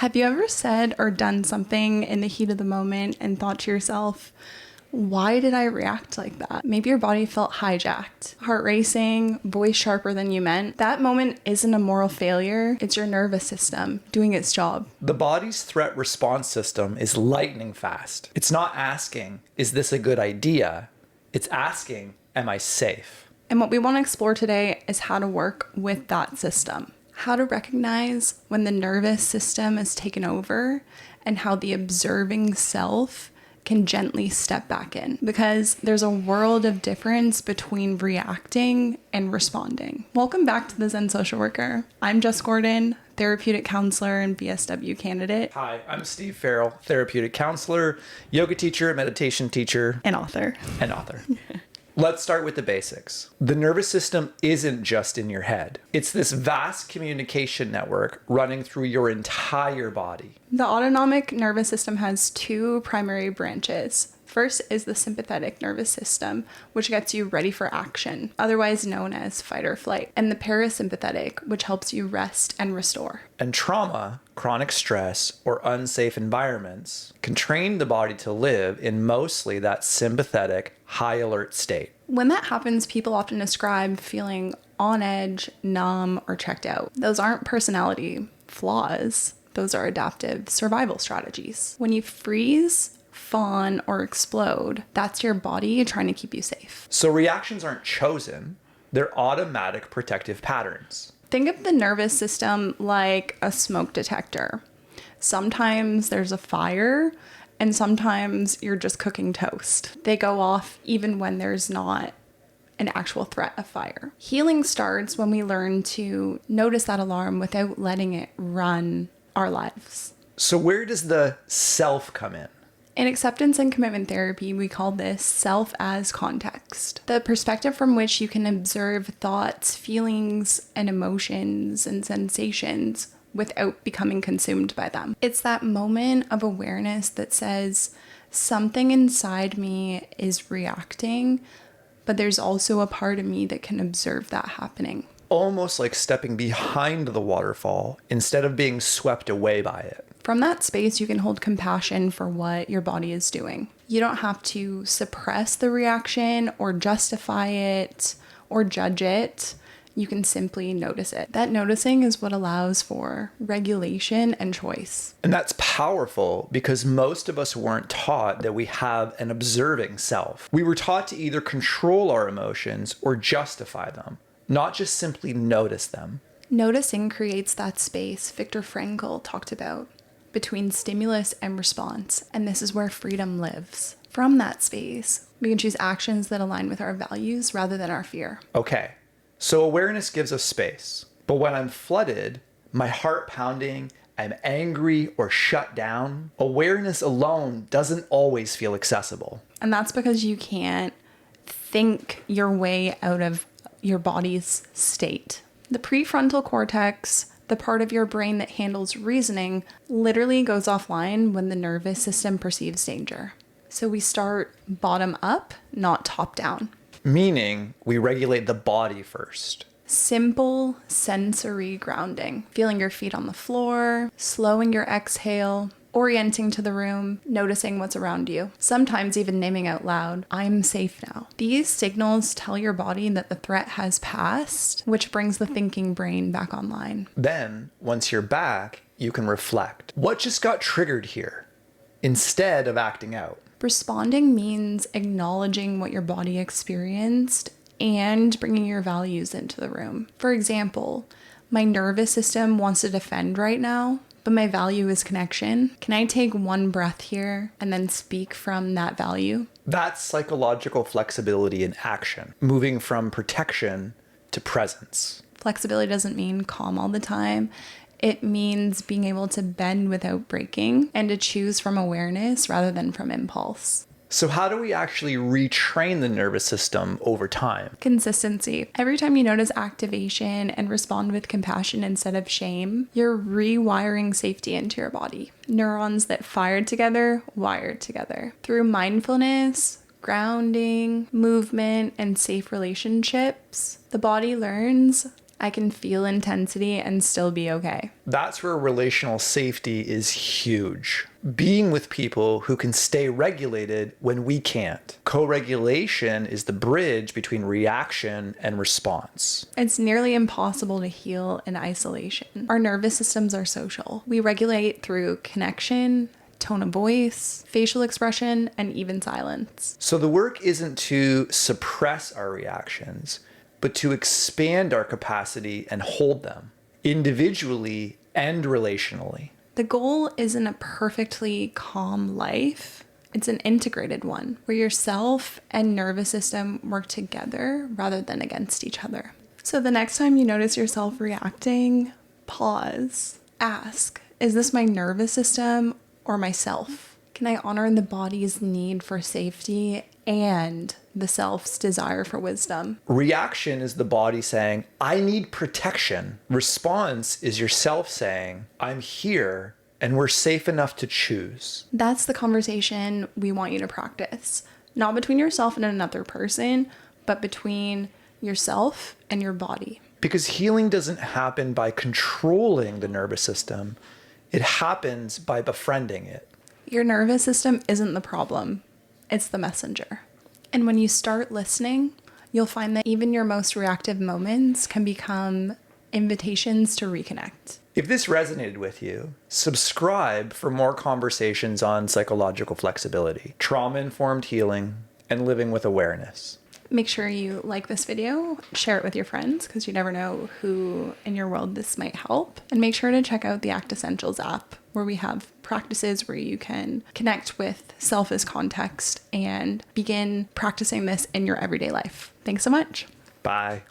Have you ever said or done something in the heat of the moment and thought to yourself, why did I react like that? Maybe your body felt hijacked, heart racing, voice sharper than you meant. That moment isn't a moral failure. It's your nervous system doing its job. The body's threat response system is lightning fast. It's not asking, is this a good idea? It's asking, am I safe? And what we want to explore today is how to work with that system. How to recognize when the nervous system is taken over and how the observing self can gently step back in, because there's a world of difference between reacting and responding. Welcome back to the Zen Social Worker. I'm Jess Gordon, therapeutic counselor and BSW candidate. Hi, I'm Steve Farrell, therapeutic counselor, yoga teacher, meditation teacher, And author. Let's start with the basics. The nervous system isn't just in your head. It's this vast communication network running through your entire body. The autonomic nervous system has two primary branches. First is the sympathetic nervous system, which gets you ready for action, otherwise known as fight or flight, and the parasympathetic, which helps you rest and restore. And trauma, chronic stress, or unsafe environments can train the body to live in mostly that sympathetic, high alert state. When that happens, people often describe feeling on edge, numb, or checked out. Those aren't personality flaws. Those are adaptive survival strategies. When you freeze, fawn, or explode, that's your body trying to keep you safe. So reactions aren't chosen, they're automatic protective patterns. Think of the nervous system like a smoke detector. Sometimes there's a fire, and sometimes you're just cooking toast. They go off even when there's not an actual threat of fire. Healing starts when we learn to notice that alarm without letting it run our lives. So where does the self come in? In acceptance and commitment therapy, we call this self as context, the perspective from which you can observe thoughts, feelings, and emotions and sensations without becoming consumed by them. It's that moment of awareness that says, something inside me is reacting, but there's also a part of me that can observe that happening. Almost like stepping behind the waterfall instead of being swept away by it. From that space, you can hold compassion for what your body is doing. You don't have to suppress the reaction or justify it or judge it. You can simply notice it. That noticing is what allows for regulation and choice. And that's powerful because most of us weren't taught that we have an observing self. We were taught to either control our emotions or justify them, not just simply notice them. Noticing creates that space Viktor Frankl talked about between stimulus and response, and this is where freedom lives. From that space, we can choose actions that align with our values rather than our fear. Okay, so awareness gives us space, but when I'm flooded, my heart pounding, I'm angry or shut down, awareness alone doesn't always feel accessible. And that's because you can't think your way out of your body's state. The prefrontal cortex, the part of your brain that handles reasoning, literally goes offline when the nervous system perceives danger. So we start bottom up, not top down. Meaning we regulate the body first. Simple sensory grounding, feeling your feet on the floor, slowing your exhale, orienting to the room, noticing what's around you, sometimes even naming out loud, I'm safe now. These signals tell your body that the threat has passed, which brings the thinking brain back online. Then, once you're back, you can reflect. What just got triggered here? Instead of acting out. Responding means acknowledging what your body experienced and bringing your values into the room. For example, my nervous system wants to defend right now, but my value is connection. Can I take one breath here and then speak from that value? That's psychological flexibility in action, moving from protection to presence. Flexibility doesn't mean calm all the time. It means being able to bend without breaking and to choose from awareness rather than from impulse. So how do we actually retrain the nervous system over time? Consistency. Every time you notice activation and respond with compassion instead of shame, you're rewiring safety into your body. Neurons that fired together, wired together. Through mindfulness, grounding, movement, and safe relationships, the body learns I can feel intensity and still be okay. That's where relational safety is huge. Being with people who can stay regulated when we can't. Co-regulation is the bridge between reaction and response. It's nearly impossible to heal in isolation. Our nervous systems are social. We regulate through connection, tone of voice, facial expression, and even silence. So the work isn't to suppress our reactions, but to expand our capacity and hold them individually and relationally. The goal isn't a perfectly calm life. It's an integrated one where your self and nervous system work together rather than against each other. So the next time you notice yourself reacting, pause, ask, is this my nervous system or myself? Can I honor the body's need for safety and the self's desire for wisdom? Reaction is the body saying, I need protection. Response is yourself saying, I'm here and we're safe enough to choose. That's the conversation we want you to practice. Not between yourself and another person, but between yourself and your body. Because healing doesn't happen by controlling the nervous system. It happens by befriending it. Your nervous system isn't the problem, it's the messenger. And when you start listening, you'll find that even your most reactive moments can become invitations to reconnect. If this resonated with you, subscribe for more conversations on psychological flexibility, trauma-informed healing, and living with awareness. Make sure you like this video, share it with your friends because you never know who in your world this might help. And make sure to check out the Act Essentials app where we have practices where you can connect with self as context and begin practicing this in your everyday life. Thanks so much. Bye.